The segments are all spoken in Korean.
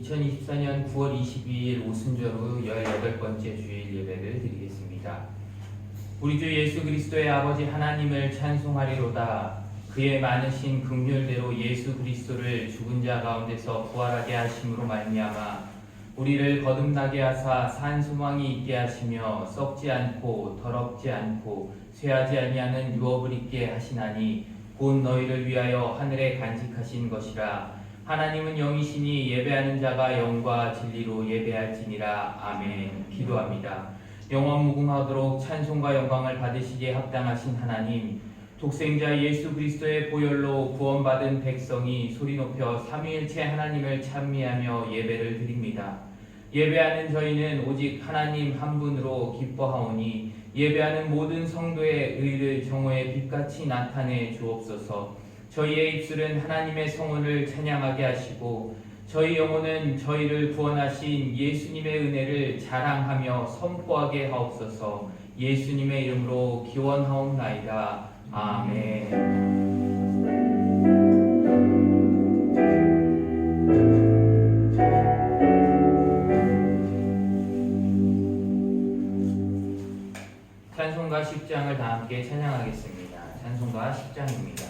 2024년 9월 22일 오순절 후 18번째 주일 예배를 드리겠습니다. 우리 주 예수 그리스도의 아버지 하나님을 찬송하리로다. 그의 많으신 긍휼대로 예수 그리스도를 죽은 자 가운데서 부활하게 하심으로 말미암아 우리를 거듭나게 하사 산 소망이 있게 하시며 썩지 않고 더럽지 않고 쇠하지 아니하는 유업을 있게 하시나니 곧 너희를 위하여 하늘에 간직하신 것이라. 하나님은 영이시니 예배하는 자가 영과 진리로 예배할지니라. 아멘. 기도합니다. 영원 무궁하도록 찬송과 영광을 받으시기에 합당하신 하나님, 독생자 예수 그리스도의 보혈로 구원받은 백성이 소리 높여 삼위일체 하나님을 찬미하며 예배를 드립니다. 예배하는 저희는 오직 하나님 한 분으로 기뻐하오니 예배하는 모든 성도의 의를 정오의 빛같이 나타내 주옵소서. 저희의 입술은 하나님의 성원을 찬양하게 하시고 저희 영혼은 저희를 구원하신 예수님의 은혜를 자랑하며 선포하게 하옵소서. 예수님의 이름으로 기원하옵나이다. 아멘. 찬송가 10장을 다 함께 찬양하겠습니다. 찬송가 10장입니다.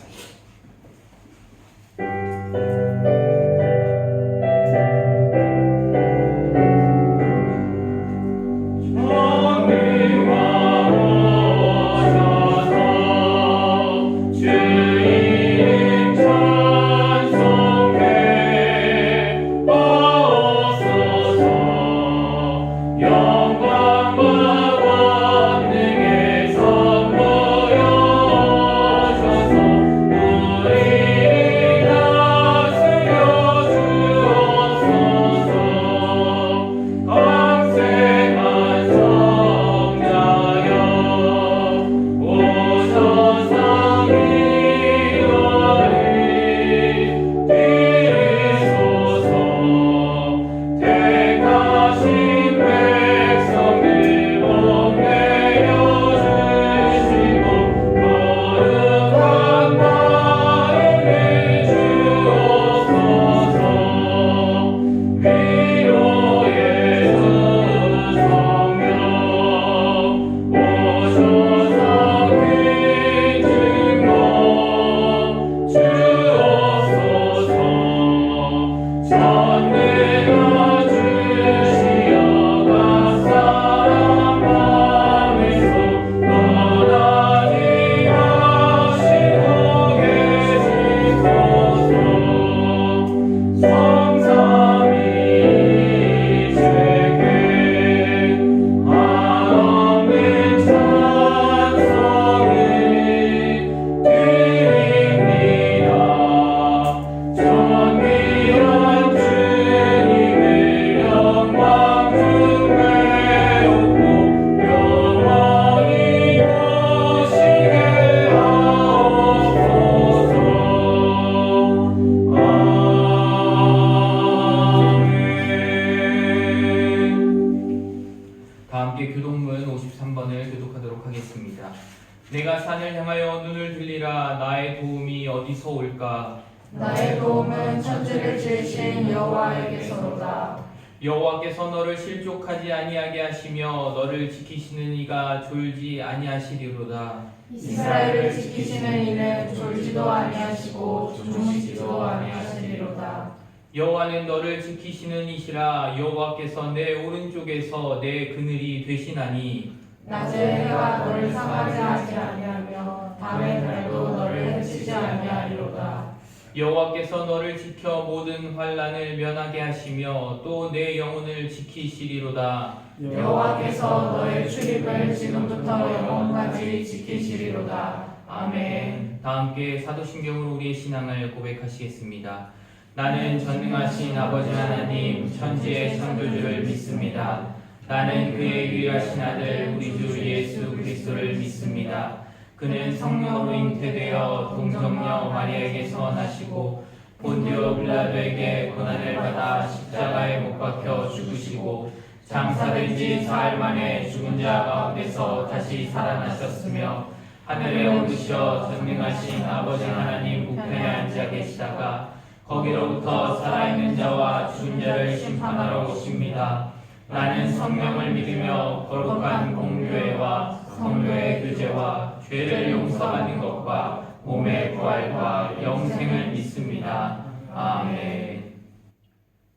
내가 산을 향하여 눈을 들리라. 나의 도움이 어디서 올까? 나의 도움은 천지를 지으신 여호와에게서로다. 여호와께서 너를 실족하지 아니하게 하시며 너를 지키시는 이가 졸지 아니하시리로다. 이스라엘을 지키시는 이는 졸지도 아니하시고 주무시지도 아니하시리로다. 여호와는 너를 지키시는 이시라. 여호와께서 내 오른쪽에서 내 그늘이 되시나니 낮에 해가 너를 상하지 아니하며 밤의 달도 너를 해치지 아니하리로다. 여호와께서 너를 지켜 모든 환난을 면하게 하시며 또 내 영혼을 지키시리로다. 여호와께서 너의 출입을 지금부터 영원까지 지키시리로다. 아멘. 다 함께 사도신경으로 우리의 신앙을 고백하시겠습니다. 나는 전능하신 아버지 하나님 천지의 창조주를 믿습니다. 나는 그의 유일하신 아들 우리 주 예수 그리스도를 믿습니다. 그는 성령으로 잉태되어 동정녀 마리아에게서 나시고 본디오 빌라도에게 고난을 받아 십자가에 못 박혀 죽으시고 장사된 지 사흘 만에 죽은 자 가운데서 다시 살아나셨으며 하늘에 오르셔 전능하신 아버지 하나님 우편에 앉아 계시다가 거기로부터 살아있는 자와 죽은 자를 심판하러 오십니다. 나는 성령을 믿으며 거룩한 공교회와 성도의 교제와 죄를 용서받는 것과 몸의 부활과 영생을 믿습니다. 아멘.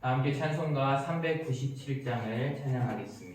다 함께 찬송가 397장을 찬양하겠습니다.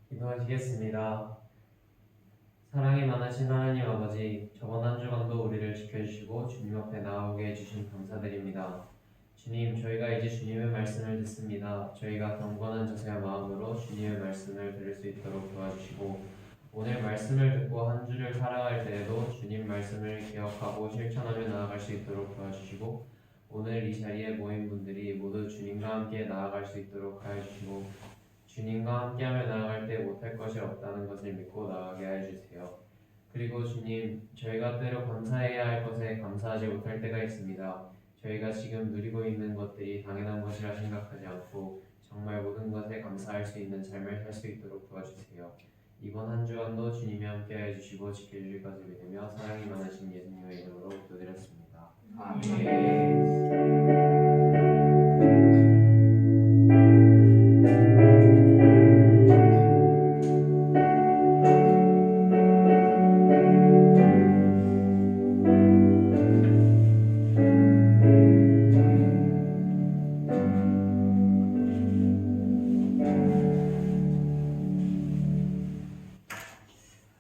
기도하시겠습니다. 사랑이 많으신 하나님 아버지, 저번 한 주간도 우리를 지켜주시고 주님 앞에 나오게 해주신 감사드립니다. 주님, 저희가 이제 주님의 말씀을 듣습니다. 저희가 경건한 자세와 마음으로 주님의 말씀을 들을 수 있도록 도와주시고, 오늘 말씀을 듣고 한 주를 살아갈 때에도 주님 말씀을 기억하고 실천하며 나아갈 수 있도록 도와주시고, 오늘 이 자리에 모인 분들이 모두 주님과 함께 나아갈 수 있도록 하여 주시고, 주님과 함께하며 나아갈 때 못할 것이 없다는 것을 믿고 나아가게 하여 주세요. 그리고 주님, 저희가 때로 감사해야 할 것에 감사하지 못할 때가 있습니다. 저희가 지금 누리고 있는 것들이 당연한 것이라 생각하지 않고 정말 모든 것에 감사할 수 있는 삶을 살 수 있도록 도와주세요. 이번 한 주간도 주님이 함께하여 주시고 지켜주실 것을 믿으며 사랑이 많으신 예수님의 이름으로 기도드렸습니다. 아멘.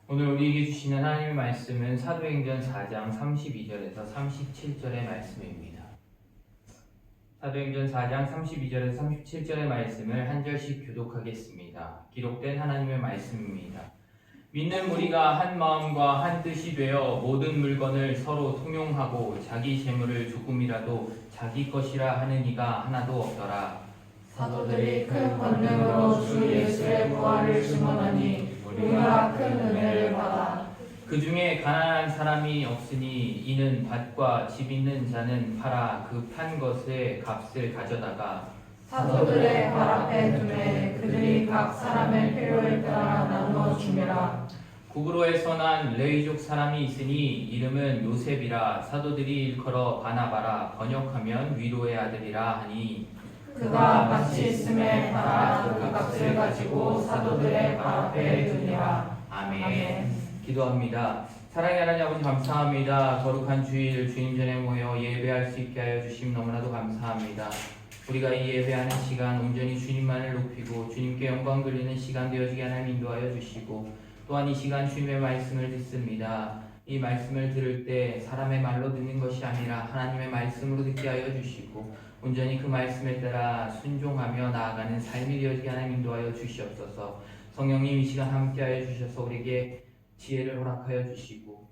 오늘 우리에게 주시는 하나님의 말씀은 사도행전 4장 32절에서 37절의 말씀입니다. 사도행전 4장 32절에서 37절의 말씀을 한 절씩 교독하겠습니다. 기록된 하나님의 말씀입니다. 믿는 무리가 한 마음과 한 뜻이 되어 모든 물건을 서로 통용하고 자기 재물을 조금이라도 자기 것이라 하는 이가 하나도 없더라. 사도들이 큰 권능으로 주 예수의 부활을 증언하니 우리가 큰 은혜를 받아. 그 중에 가난한 사람이 없으니 이는 밭과 집 있는 자는 팔아 그 판 것의 값을 가져다가 사도들의 발 앞에 두매 그들이 각 사람의 필요에 따라 나누어 주매라. 구브로에서 난 레위족 사람이 있으니 이름은 요셉이라. 사도들이 일컬어 바나바라, 번역하면 위로의 아들이라 하니, 그가 같이 있음에 따라 그 값을 가지고 사도들의 발 앞에 두니라. 아멘. 기도합니다. 사랑의 하나님 아버지 감사합니다. 거룩한 주일 주님 전에 모여 예배할 수 있게 하여 주심 너무나도 감사합니다. 우리가 이 예배하는 시간 온전히 주님만을 높이고 주님께 영광 돌리는 시간 되어지게 하나님 인도하여 주시고, 또한 이 시간 주님의 말씀을 듣습니다. 이 말씀을 들을 때 사람의 말로 듣는 것이 아니라 하나님의 말씀으로 듣게 하여 주시고, 온전히 그 말씀에 따라 순종하며 나아가는 삶이 되어지게 하나님 인도하여 주시옵소서. 성령님 이 시간 함께하여 주셔서 우리에게 지혜를 허락하여 주시고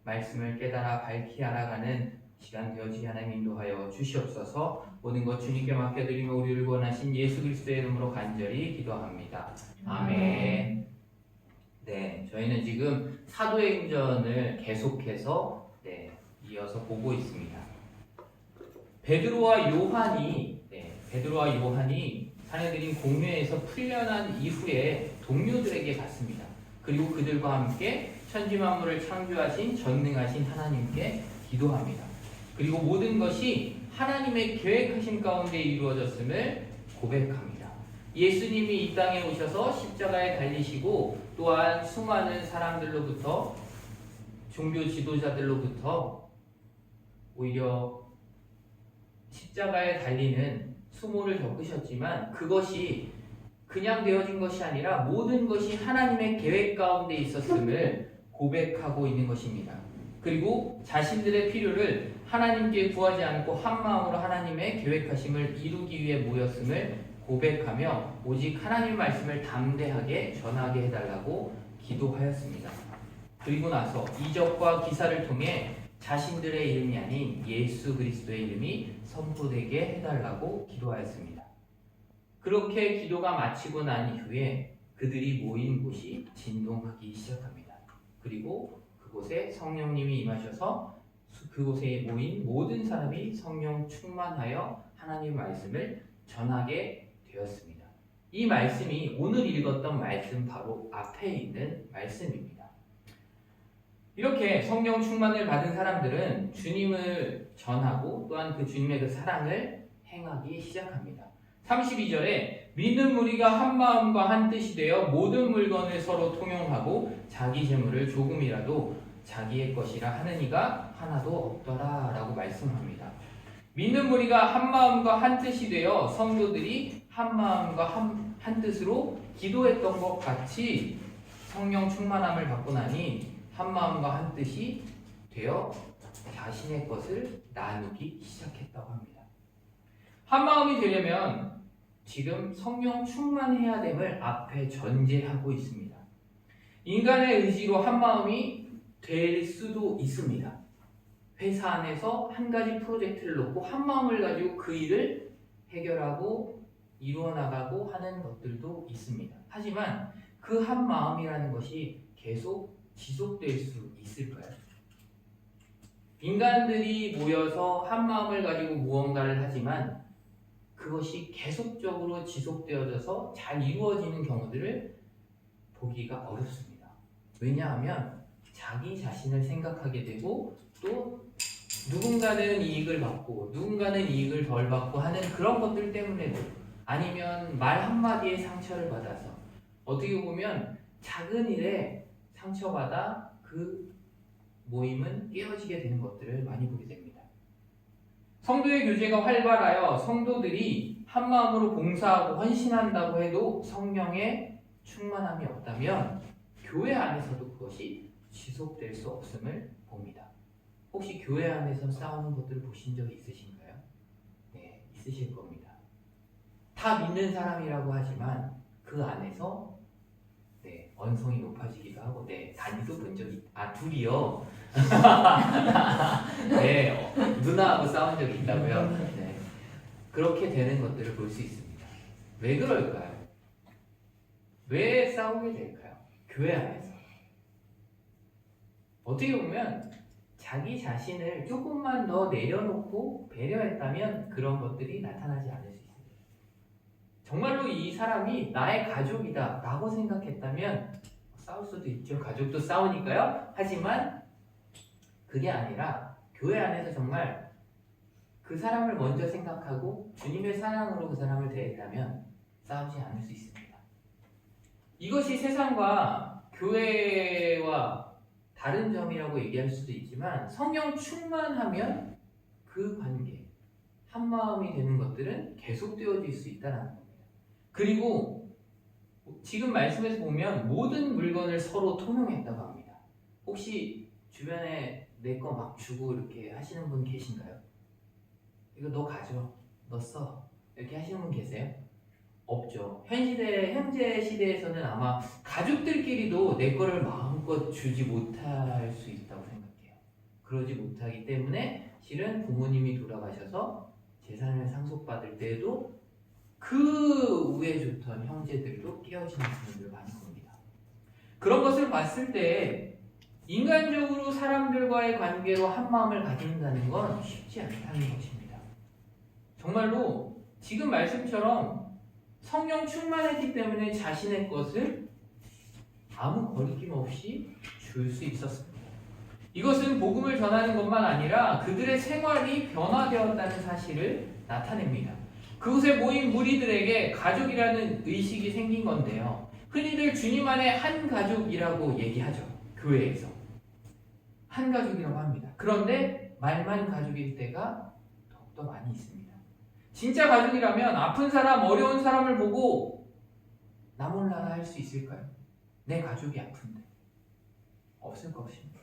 말씀을 깨달아 밝히 알아가는 시간 되어지게 하나님 인도하여 주시옵소서. 모든 것 주님께 맡겨드리며 우리를 구원하신 예수 그리스도의 이름으로 간절히 기도합니다. 아멘. 네, 저희는 지금 사도행전을 계속해서 이어서 보고 있습니다. 베드로와 요한이 사내들인 공회에서 풀려난 이후에 동료들에게 갔습니다. 그리고 그들과 함께 천지 만물을 창조하신 전능하신 하나님께 기도합니다. 그리고 모든 것이 하나님의 계획하신 가운데 이루어졌음을 고백합니다. 예수님이 이 땅에 오셔서 십자가에 달리시고 또한 수많은 사람들로부터 종교 지도자들로부터 오히려 십자가에 달리는 수모를 겪으셨지만 그것이 그냥 되어진 것이 아니라 모든 것이 하나님의 계획 가운데 있었음을 고백하고 있는 것입니다. 그리고 자신들의 필요를 하나님께 구하지 않고 한마음으로 하나님의 계획하심을 이루기 위해 모였음을 고백하며 오직 하나님의 말씀을 담대하게 전하게 해달라고 기도하였습니다. 그리고 나서 이적과 기사를 통해 자신들의 이름이 아닌 예수 그리스도의 이름이 선포되게 해달라고 기도하였습니다. 그렇게 기도가 마치고 난 이후에 그들이 모인 곳이 진동하기 시작합니다. 그리고 그곳에 성령님이 임하셔서 그곳에 모인 모든 사람이 성령 충만하여 하나님의 말씀을 전하게 되었습니다. 이 말씀이 오늘 읽었던 말씀 바로 앞에 있는 말씀입니다. 이렇게 성령 충만을 받은 사람들은 주님을 전하고 또한 그 주님의 그 사랑을 행하기 시작합니다. 32절에 믿는 무리가 한 마음과 한 뜻이 되어 모든 물건을 서로 통용하고 자기 재물을 조금이라도 자기의 것이라 하는 이가 하나도 없더라 라고 말씀합니다. 믿는 무리가 한 마음과 한 뜻이 되어 성도들이 한 마음과 한 뜻으로 기도했던 것 같이 성령 충만함을 받고 나니 한 마음과 한 뜻이 되어 자신의 것을 나누기 시작했다고 합니다. 한 마음이 되려면 지금 성령 충만해야 됨을 앞에 전제하고 있습니다. 인간의 의지로 한 마음이 될 수도 있습니다. 회사 안에서 한 가지 프로젝트를 놓고 한 마음을 가지고 그 일을 해결하고 이루어 나가고 하는 것들도 있습니다. 하지만 그 한 마음이라는 것이 계속 지속될 수 있을까요? 인간들이 모여서 한 마음을 가지고 무언가를 하지만 그것이 계속적으로 지속되어져서 잘 이루어지는 경우들을 보기가 어렵습니다. 왜냐하면 자기 자신을 생각하게 되고 또 누군가는 이익을 받고 누군가는 이익을 덜 받고 하는 그런 것들 때문에도, 아니면 말 한마디에 상처를 받아서 어떻게 보면 작은 일에 상처받아 그 모임은 깨어지게 되는 것들을 많이 보게 됩니다. 성도의 교제가 활발하여 성도들이 한 마음으로 봉사하고 헌신한다고 해도 성령의 충만함이 없다면 교회 안에서도 그것이 지속될 수 없음을 봅니다. 혹시 교회 안에서 싸우는 것들을 보신 적이 있으신가요? 네, 있으실 겁니다. 다 믿는 사람이라고 하지만 그 안에서 언성이 높아지기도 하고, 단위도 본 적이, 둘이요. 누나하고 싸운 적이 있다고요. 그렇게 되는 것들을 볼 수 있습니다. 왜 그럴까요? 왜 싸우게 될까요? 교회 안에서. 어떻게 보면 자기 자신을 조금만 더 내려놓고 배려했다면 그런 것들이 나타나지 않을 수 있습니다. 정말로 이 사람이 나의 가족이다 라고 생각했다면 싸울 수도 있죠. 가족도 싸우니까요. 하지만 그게 아니라 교회 안에서 정말 그 사람을 먼저 생각하고 주님의 사랑으로 그 사람을 대했다면 싸우지 않을 수 있습니다. 이것이 세상과 교회와 다른 점이라고 얘기할 수도 있지만 성령 충만하면 그 관계, 한마음이 되는 것들은 계속되어질 수 있다는 겁니다. 그리고 지금 말씀에서 보면 모든 물건을 서로 통용했다고 합니다. 혹시 주변에 내 거 막 주고 이렇게 하시는 분 계신가요? 이거 너 가져, 너 써, 이렇게 하시는 분 계세요? 없죠. 현재 시대에서는 아마 가족들끼리도 내 거를 마음껏 주지 못할 수 있다고 생각해요. 그러지 못하기 때문에 실은 부모님이 돌아가셔서 재산을 상속받을 때에도 그 우애 좋던 형제들도 깨어지는 분들 많이 봅니다. 그런 것을 봤을 때 인간적으로 사람들과의 관계로 한 마음을 가진다는 건 쉽지 않다는 것입니다. 정말로 지금 말씀처럼 성령 충만했기 때문에 자신의 것을 아무 거리낌 없이 줄 수 있었습니다. 이것은 복음을 전하는 것만 아니라 그들의 생활이 변화되었다는 사실을 나타냅니다. 그곳에 모인 무리들에게 가족이라는 의식이 생긴 건데요. 흔히들 주님 안에 한 가족이라고 얘기하죠. 교회에서. 한 가족이라고 합니다. 그런데 말만 가족일 때가 더욱더 많이 있습니다. 진짜 가족이라면 아픈 사람, 어려운 사람을 보고 나 몰라 할 수 있을까요? 내 가족이 아픈데. 없을 것입니다.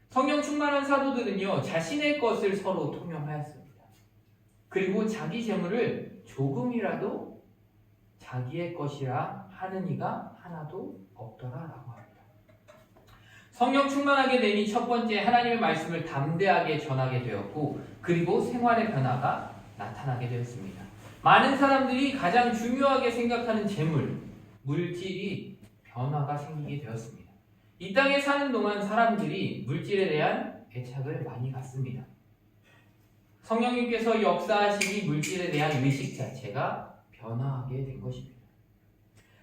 성령 충만한 사도들은요, 자신의 것을 서로 통용하였습니다. 그리고 자기 재물을 조금이라도 자기의 것이라 하는 이가 하나도 없더라라고 합니다. 성령 충만하게 되니 첫 번째 하나님의 말씀을 담대하게 전하게 되었고, 그리고 생활의 변화가 나타나게 되었습니다. 많은 사람들이 가장 중요하게 생각하는 재물, 물질이 변화가 생기게 되었습니다. 이 땅에 사는 동안 사람들이 물질에 대한 애착을 많이 갖습니다. 성령님께서 역사하시니 물질에 대한 의식 자체가 변화하게 된 것입니다.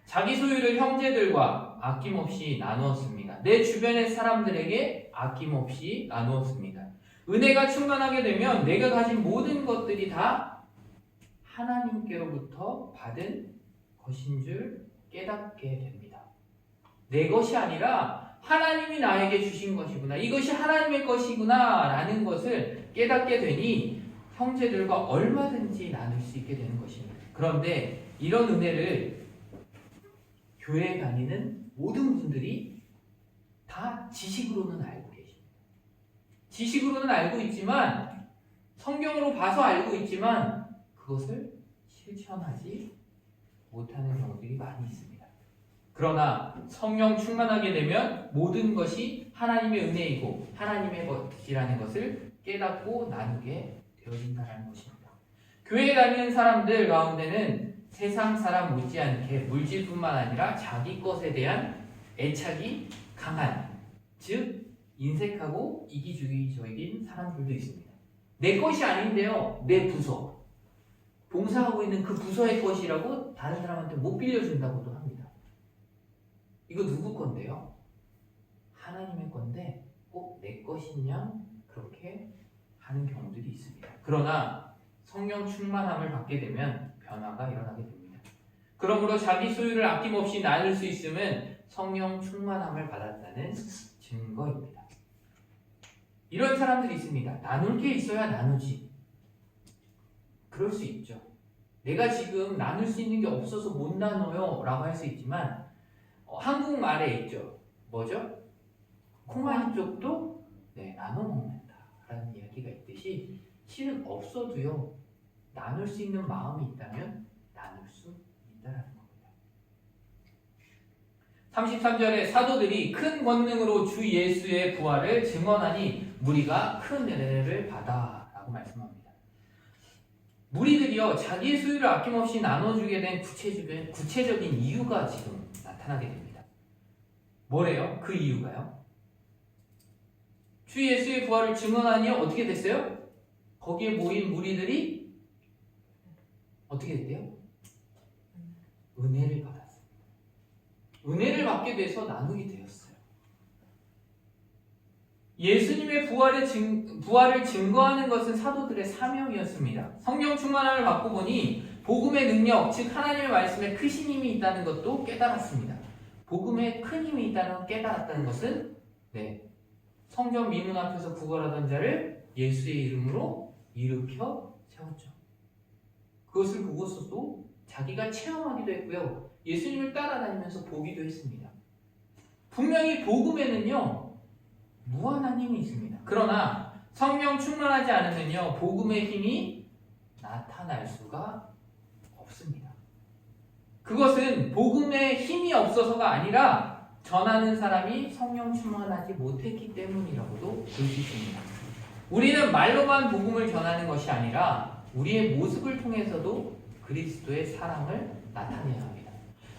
자기 소유를 형제들과 아낌없이 나누었습니다. 내 주변의 사람들에게 아낌없이 나누었습니다. 은혜가 충만하게 되면 내가 가진 모든 것들이 다 하나님께로부터 받은 것인 줄 깨닫게 됩니다. 내 것이 아니라 하나님이 나에게 주신 것이구나. 이것이 하나님의 것이구나 라는 것을 깨닫게 되니 형제들과 얼마든지 나눌 수 있게 되는 것입니다. 그런데 이런 은혜를 교회에 다니는 모든 분들이 다 지식으로는 알고 계십니다. 지식으로는 알고 있지만, 성경으로 봐서 알고 있지만 그것을 실천하지 못하는 경우들이 많이 있습니다. 그러나 성령 충만하게 되면 모든 것이 하나님의 은혜이고 하나님의 것이라는 것을 깨닫고 나누게 되어진다는 것입니다. 교회에 다니는 사람들 가운데는 세상 사람 못지않게 물질뿐만 아니라 자기 것에 대한 애착이 강한, 즉 인색하고 이기주의적인 사람들도 있습니다. 내 것이 아닌데요, 내 부서, 봉사하고 있는 그 부서의 것이라고 다른 사람한테 못 빌려준다고도 합니다. 이거 누구 건데요? 하나님의 건데 꼭 내 것이냐? 그렇게 하는 경우들이 있습니다. 그러나 성령 충만함을 받게 되면 변화가 일어나게 됩니다. 그러므로 자기 소유를 아낌없이 나눌 수 있음은 성령 충만함을 받았다는 증거입니다. 이런 사람들이 있습니다. 나눌 게 있어야 나누지. 그럴 수 있죠. 내가 지금 나눌 수 있는 게 없어서 못 나눠요 라고 할 수 있지만 한국말에 있죠. 뭐죠? 콩 한 쪽도 나눠 먹는다 라는 이야기가 있듯이 실은 없어도요, 나눌 수 있는 마음이 있다면 나눌 수 있다는 겁니다. 33절에 사도들이 큰 권능으로 주 예수의 부활을 증언하니 무리가 큰 은혜를 받아 라고 말씀합니다. 무리들이요, 자기의 소유를 아낌없이 나눠주게 된 구체적인 이유가 지금 나타나게 됩니다. 뭐래요? 그 이유가요? 주 예수의 부활을 증언하니 어떻게 됐어요? 거기에 모인 무리들이 어떻게 됐대요? 은혜를 받았습니다. 은혜를 받게 돼서 나누게 되었어요. 예수님의 부활을 증거하는 것은 사도들의 사명이었습니다. 성령 충만함을 받고 보니 복음의 능력, 즉 하나님의 말씀에 크신 힘이 있다는 것도 깨달았습니다. 복음에 큰 힘이 있다는 걸 깨달았다는 것은 성전 미문 앞에서 구걸하던 자를 예수의 이름으로 일으켜 세웠죠. 그것을 보고서도 자기가 체험하기도 했고요. 예수님을 따라다니면서 보기도 했습니다. 분명히 복음에는요, 무한한 힘이 있습니다. 그러나 성령 충만하지 않으면요, 복음의 힘이 나타날 수가 없습니다. 그것은 복음의 힘이 없어서가 아니라 전하는 사람이 성령 충만하지 못했기 때문이라고도 볼 수 있습니다. 우리는 말로만 복음을 전하는 것이 아니라 우리의 모습을 통해서도 그리스도의 사랑을 나타내야 합니다.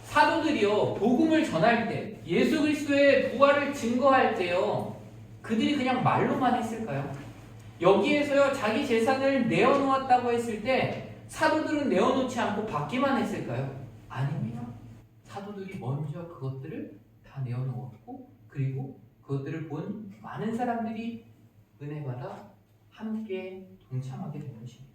사도들이요, 복음을 전할 때, 예수 그리스도의 부활을 증거할 때요, 그들이 그냥 말로만 했을까요? 여기에서요, 자기 재산을 내어놓았다고 했을 때 사도들은 내어놓지 않고 받기만 했을까요? 아닙니다. 사도들이 먼저 그것들을 다 내어놓았고, 그리고 그것들을 본 많은 사람들이 은혜받아 함께 동참하게 된 것입니다.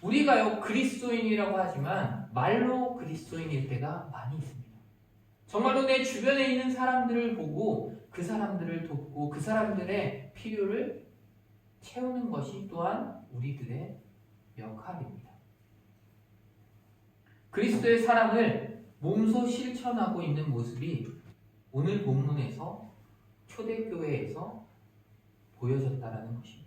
우리가요, 그리스도인이라고 하지만 말로 그리스도인일 때가 많이 있습니다. 정말로 내 주변에 있는 사람들을 보고 그 사람들을 돕고 그 사람들의 필요를 채우는 것이 또한 우리들의 역할입니다. 그리스도의 사랑을 몸소 실천하고 있는 모습이 오늘 본문에서 초대교회에서 보여졌다는 것입니다.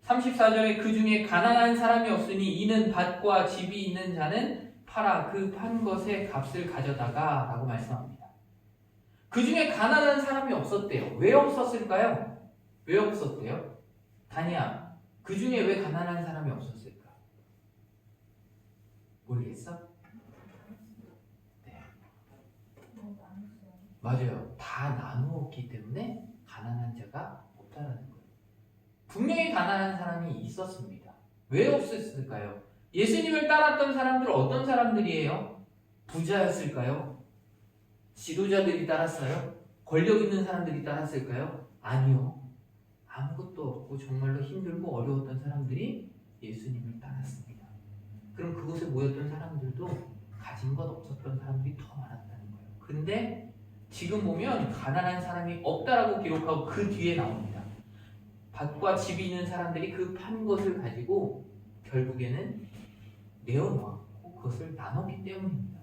34절에 그 중에 가난한 사람이 없으니 이는 밭과 집이 있는 자는 팔아 그 판 것의 값을 가져다가 라고 말씀합니다. 그 중에 가난한 사람이 없었대요. 왜 없었을까요? 왜 없었대요? 다니야, 그 중에 왜 가난한 사람이 없었을까? 모르겠어? 네. 맞아요. 다 나누었기 때문에 가난한 자가 없다라는 거예요. 분명히 가난한 사람이 있었습니다. 왜 없었을까요? 예수님을 따랐던 사람들은 어떤 사람들이에요? 부자였을까요? 지도자들이 따랐어요? 권력 있는 사람들이 따랐을까요? 아니요. 아무것도 없고 정말로 힘들고 어려웠던 사람들이 예수님을 따랐습니다. 그럼 그곳에 모였던 사람들도 가진 것 없었던 사람들이 더 많았다는 거예요. 근데 지금 보면 가난한 사람이 없다라고 기록하고 그 뒤에 나옵니다. 밭과 집이 있는 사람들이 그 판 것을 가지고 결국에는 내어놓았고 그것을 나눴기 때문입니다.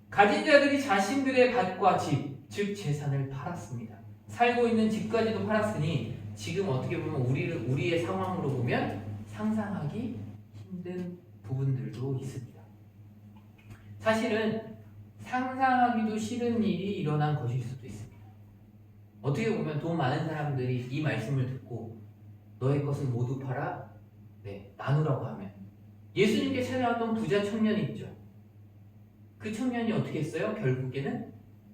가진 자들이 자신들의 밭과 집, 즉 재산을 팔았습니다. 살고 있는 집까지도 팔았으니 지금 어떻게 보면 우리의 상황으로 보면 상상하기 힘든 부분들도 있습니다. 사실은 상상하기도 싫은 일이 일어난 것일 수도 있습니다. 어떻게 보면 돈 많은 사람들이 이 말씀을 듣고 너의 것은 모두 팔아 나누라고 하면 예수님께 찾아왔던 부자 청년이 있죠. 그 청년이 어떻게 했어요? 결국에는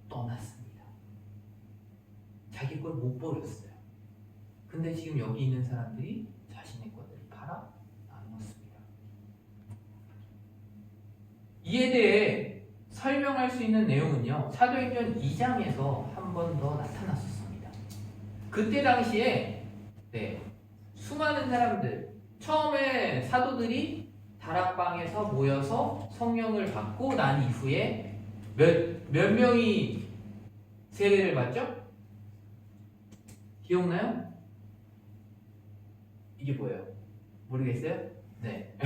떠났습니다. 자기 걸 못 버렸어요. 근데 지금 여기 있는 사람들이 자신의 것들을 팔아 나누었습니다. 이에 대해 설명할 수 있는 내용은요, 사도행전 2장에서 한 번 더 나타났었습니다. 그때 당시에 수많은 사람들, 처음에 사도들이 다락방에서 모여서 성령을 받고 난 이후에 몇 명이 세례를 받죠? 기억나요? 이게 뭐예요? 모르겠어요? 네.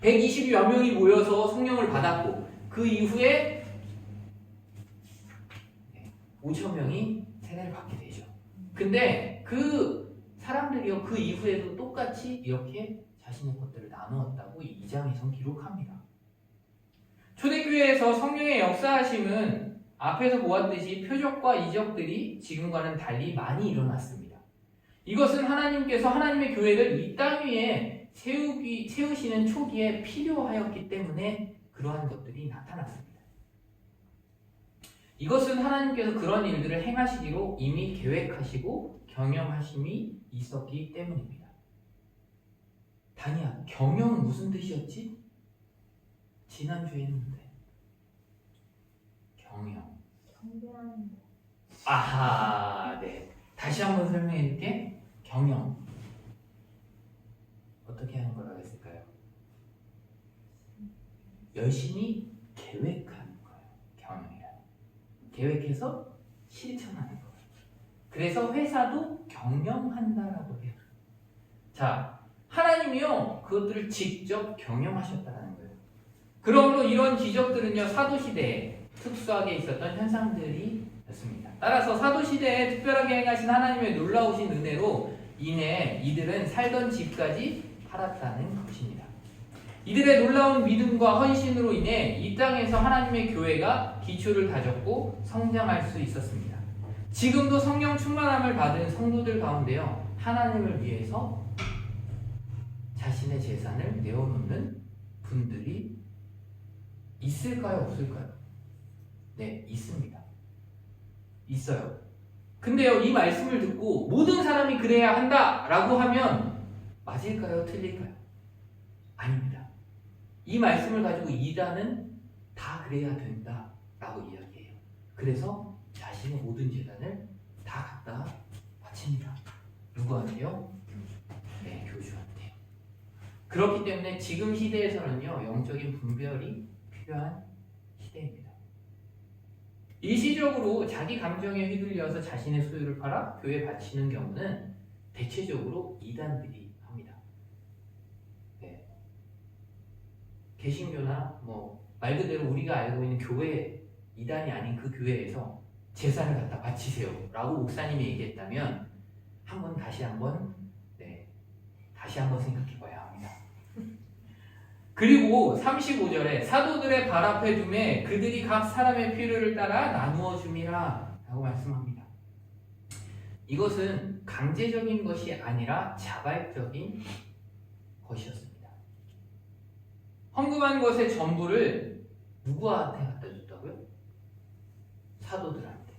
120여 명이 모여서 성령을 받았고 그 이후에 5,000명이 세례를 받게 되죠. 근데 그 사람들이요, 그 이후에도 똑같이 이렇게 자신의 것들을 나누었다고 이 2장에선 기록합니다. 초대교회에서 성령의 역사하심은 앞에서 보았듯이 표적과 이적들이 지금과는 달리 많이 일어났습니다. 이것은 하나님께서 하나님의 교회를 이 땅 위에 세우시는 초기에 필요하였기 때문에 그러한 것들이 나타났습니다. 이것은 하나님께서 그런 일들을 행하시기로 이미 계획하시고 경영하심이 있었기 때문입니다. 다니야, 경영은 무슨 뜻이었지? 지난주에 했는데 경영. 경배하는 아하, 네. 다시 한번 설명해 줄게. 경영. 어떻게 하는 거라고 했을까요? 열심히 계획하는 거예요. 경영이란. 계획해서 실천하는 거예요. 그래서 회사도 경영한다라고 해요. 자, 하나님이요 그것들을 직접 경영하셨다는 거예요. 그러므로 이런 기적들은요 사도시대에 특수하게 있었던 현상들이었습니다. 따라서 사도시대에 특별하게 행하신 하나님의 놀라우신 은혜로 인해 이들은 살던 집까지 팔았다는 것입니다. 이들의 놀라운 믿음과 헌신으로 인해 이 땅에서 하나님의 교회가 기초를 다졌고 성장할 수 있었습니다. 지금도 성령 충만함을 받은 성도들 가운데요 하나님을 위해서 자신의 재산을 내어놓는 분들이 있을까요? 없을까요? 네, 있습니다. 있어요. 근데요, 이 말씀을 듣고 모든 사람이 그래야 한다라고 하면 맞을까요? 틀릴까요? 아닙니다. 이 말씀을 가지고 이단은 다 그래야 된다라고 이야기해요. 그래서 자신의 모든 재산을 다 갖다 바칩니다. 누구한테요? 네, 교주한테. 그렇기 때문에 지금 시대에서는요 영적인 분별이 필요한 시대입니다. 일시적으로 자기 감정에 휘둘려서 자신의 소유를 팔아 교회에 바치는 경우는 대체적으로 이단들이 합니다. 네. 개신교나 말 그대로 우리가 알고 있는 교회 이단이 아닌 그 교회에서 재산을 갖다 바치세요 라고 목사님이 얘기했다면 다시 한번 생각해 봐야 합니다. 그리고 35절에 사도들의 발 앞에 두매 그들이 각 사람의 필요를 따라 나누어 줌이라 라고 말씀합니다. 이것은 강제적인 것이 아니라 자발적인 것이었습니다. 헌금한 것의 전부를 누구한테 갖다 줬다고요? 사도들한테.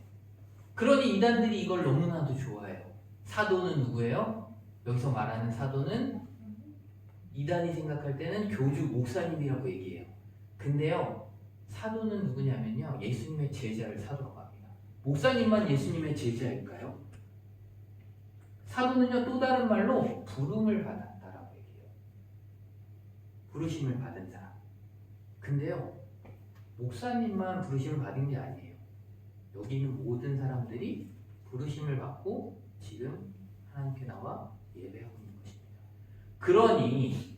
그러니 이단들이 이걸 너무나도 좋아해요. 사도는 누구예요? 여기서 말하는 사도는 이단이 생각할 때는 교주 목사님이라고 얘기해요. 근데요 사도는 누구냐면요 예수님의 제자를 사도라고 합니다. 목사님만 예수님의 제자일까요? 사도는요 또 다른 말로 부름을 받았다라고 얘기해요. 부르심을 받은 사람. 근데요 목사님만 부르심을 받은 게 아니에요. 여기 있는 모든 사람들이 부르심을 받고 지금 하나님께 나와 예배하고 있는 것입니다. 그러니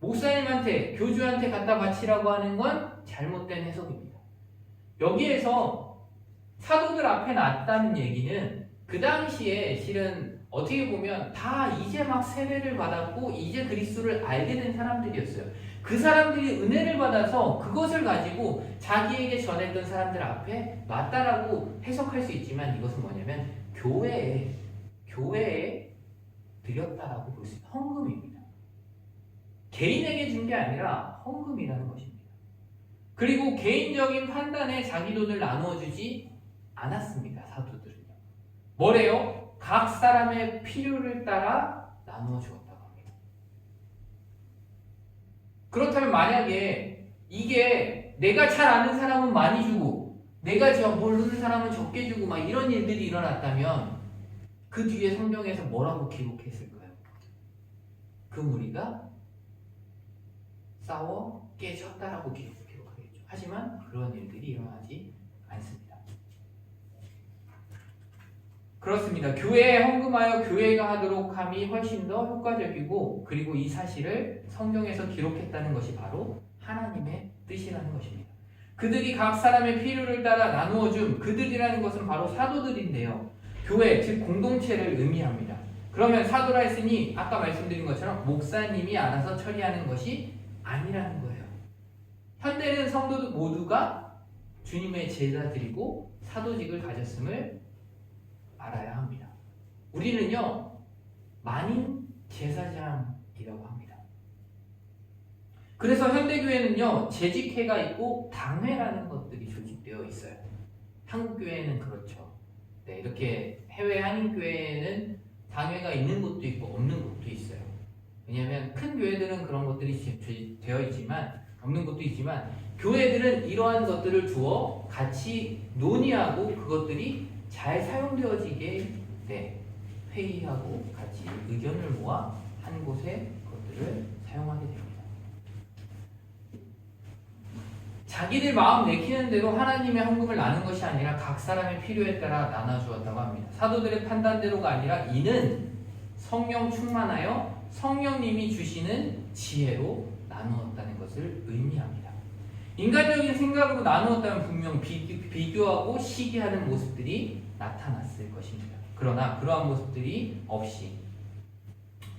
목사님한테 교주한테 갖다 바치라고 하는 건 잘못된 해석입니다. 여기에서 사도들 앞에 놨다는 얘기는 그 당시에 실은 어떻게 보면 다 이제 막 세례를 받았고 이제 그리스도를 알게 된 사람들이었어요. 그 사람들이 은혜를 받아서 그것을 가지고 자기에게 전했던 사람들 앞에 놨다라고 해석할 수 있지만 이것은 뭐냐면 교회에 드렸다라고 볼 수 있는 헌금입니다. 개인에게 준 게 아니라 헌금이라는 것입니다. 그리고 개인적인 판단에 자기 돈을 나누어 주지 않았습니다. 사도들은요. 뭐래요? 각 사람의 필요를 따라 나누어 주었다고 합니다. 그렇다면 만약에 이게 내가 잘 아는 사람은 많이 주고 내가 모르는 사람은 적게 주고 막 이런 일들이 일어났다면 그 뒤에 성경에서 뭐라고 기록했을까요? 그 무리가 싸워 깨졌다라고 기록하겠죠. 하지만 그런 일들이 일어나지 않습니다. 그렇습니다. 교회에 헌금하여 교회가 하도록 함이 훨씬 더 효과적이고 그리고 이 사실을 성경에서 기록했다는 것이 바로 하나님의 뜻이라는 것입니다. 그들이 각 사람의 필요를 따라 나누어 준 그들이라는 것은 바로 사도들인데요. 교회, 즉 공동체를 의미합니다. 그러면 사도라 했으니 아까 말씀드린 것처럼 목사님이 알아서 처리하는 것이 아니라는 거예요. 현대는 성도들 모두가 주님의 제자들이고 사도직을 가졌음을 알아야 합니다. 우리는요 만인 제사장이라고 합니다. 그래서 현대교회는요 재직회가 있고 당회라는 것들이 조직되어 있어요. 한국교회는 그렇죠. 네, 이렇게 해외 한인교회에는 당회가 있는 곳도 있고 없는 곳도 있어요. 왜냐하면 큰 교회들은 그런 것들이 되어 있지만 없는 것도 있지만 교회들은 이러한 것들을 두어 같이 논의하고 그것들이 잘 사용되어지게 회의하고 같이 의견을 모아 한 곳에 그것들을 사용하게 됩니다. 자기들 마음 내키는 대로 하나님의 헌금을 나눈 것이 아니라 각 사람의 필요에 따라 나눠주었다고 합니다. 사도들의 판단대로가 아니라 이는 성령 충만하여 성령님이 주시는 지혜로 나누었다는 것을 의미합니다. 인간적인 생각으로 나누었다면 분명 비교하고 시기하는 모습들이 나타났을 것입니다. 그러나 그러한 모습들이 없이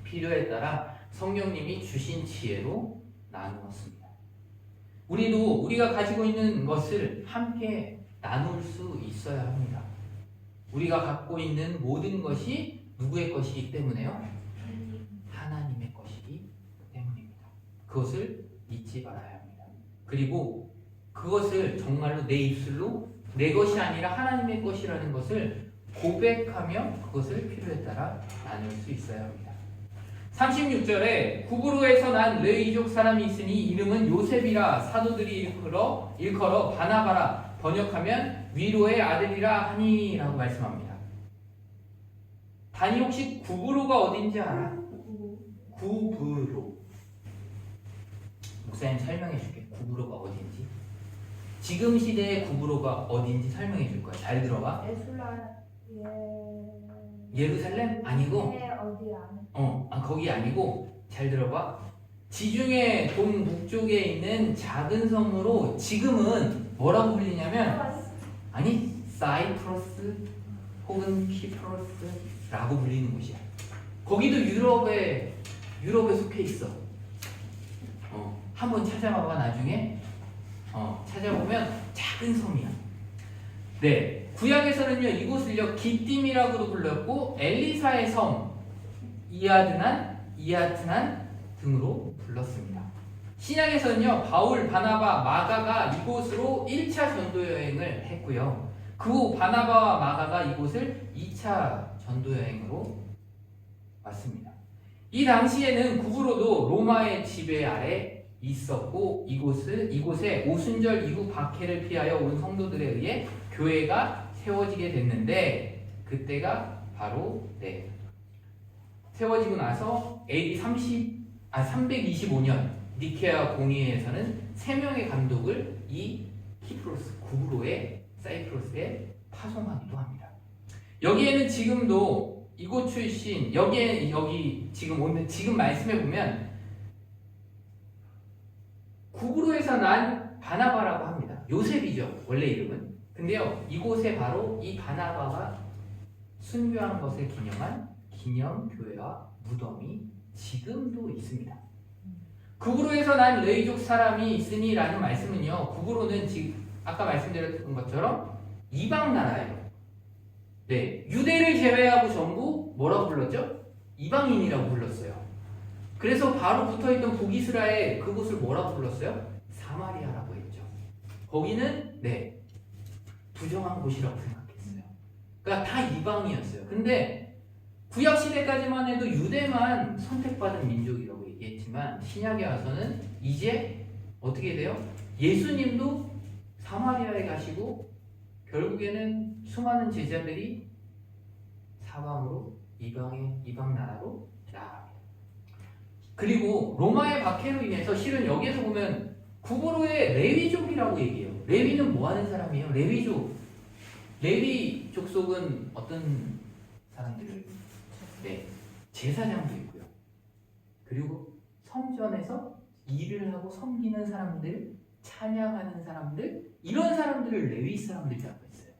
필요에 따라 성령님이 주신 지혜로 나누었습니다. 우리도 우리가 가지고 있는 것을 함께 나눌 수 있어야 합니다. 우리가 갖고 있는 모든 것이 누구의 것이기 때문에요? 하나님의 것이기 때문입니다. 그것을 잊지 말아야 합니다. 그리고 그것을 정말로 내 입술로 내 것이 아니라 하나님의 것이라는 것을 고백하며 그것을 필요에 따라 나눌 수 있어야 합니다. 36절에 구브로에서 난 레위족 사람이 있으니 이름은 요셉이라 사도들이 일컬어 바나바라 번역하면 위로의 아들이라 하니 라고 말씀합니다. 단이 혹시 구브로가 어딘지 알아? 구브로. 목사님 설명해 줄게. 구브로가 어딘지. 지금 시대의 구브로가 어딘지 설명해 줄 거야. 잘 들어봐. 예루살렘? 아니고 어디 안 거기 아니고 잘 들어봐. 지중해 동북쪽에 있는 작은 섬으로 지금은 뭐라고 불리냐면 아니 사이프러스 혹은 키프러스라고 불리는 곳이야. 거기도 유럽에 속해 있어. 한번 찾아봐봐 나중에. 찾아보면 작은 섬이야. 네, 구약에서는요 이곳을요 기띔이라고도 불렀고 엘리사의 섬, 이아트난 등으로 불렀습니다. 신약에서는요 바울, 바나바, 마가가 이곳으로 1차 전도 여행을 했고요. 그 후 바나바와 마가가 이곳을 2차 전도 여행으로 왔습니다. 이 당시에는 구브로도 로마의 지배 아래 있었고 이곳에 오순절 이후 박해를 피하여 온 성도들에 의해 교회가 세워지게 됐는데 그때가 바로 세워지고 나서 AD 325년 니케아 공의회에서는 3명의 감독을 이 키프로스 구브로의 사이프러스에 파송하기도 합니다. 여기에는 지금도 이곳 출신 여기 지금 말씀해 보면 구브로에서 난 바나바라고 합니다. 요셉이죠 원래 이름은. 근데요 이곳에 바로 이 바나바가 순교한 것을 기념한 기념교회와 무덤이 지금도 있습니다. 구브로에서 난 레위족 사람이 있으니 라는 말씀은요 구브로는 지금 아까 말씀드렸던 것처럼 이방 나라예요. 네, 유대를 제외하고 전부 뭐라고 불렀죠? 이방인이라고 불렀어요. 그래서 바로 붙어있던 북이스라엘 그곳을 뭐라고 불렀어요? 사마리아라고 했죠. 거기는 부정한 곳이라고 생각했어요. 그러니까 다 이방이었어요. 근데 구약 시대까지만 해도 유대만 선택받은 민족이라고 얘기했지만 신약에 와서는 이제 어떻게 돼요? 예수님도 사마리아에 가시고 결국에는 수많은 제자들이 사방으로 이방 나라로 나아갑니다. 그리고 로마의 박해로 인해서 실은 여기에서 보면 구브로의 레위족이라고 얘기해요. 레위는 뭐 하는 사람이에요? 레위 족속은 어떤 사람들을? 제사장도 있고요. 그리고 성전에서 일을 하고 섬기는 사람들, 찬양하는 사람들, 이런 사람들을 레위 사람들이라고 했어요.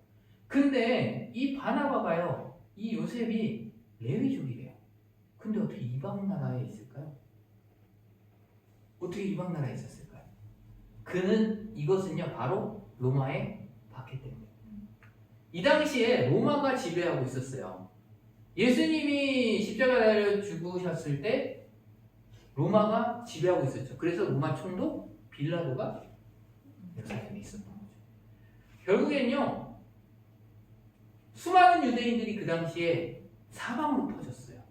근데 이 바나바가요, 이 요셉이 레위족이래요. 근데 어떻게 이방 나라에 있을까요? 어떻게 이방 나라에 있었을까요? 이것은요 바로 로마의 박해 때문에. 이 당시에 로마가 지배하고 있었어요. 예수님이 십자가 달려 죽으셨을 때 로마가 지배하고 있었죠. 그래서 로마 총독 빌라도가 예루살렘에 있었던 거죠. 결국엔요 수많은 유대인들이 그 당시에 사방으로 퍼졌어요.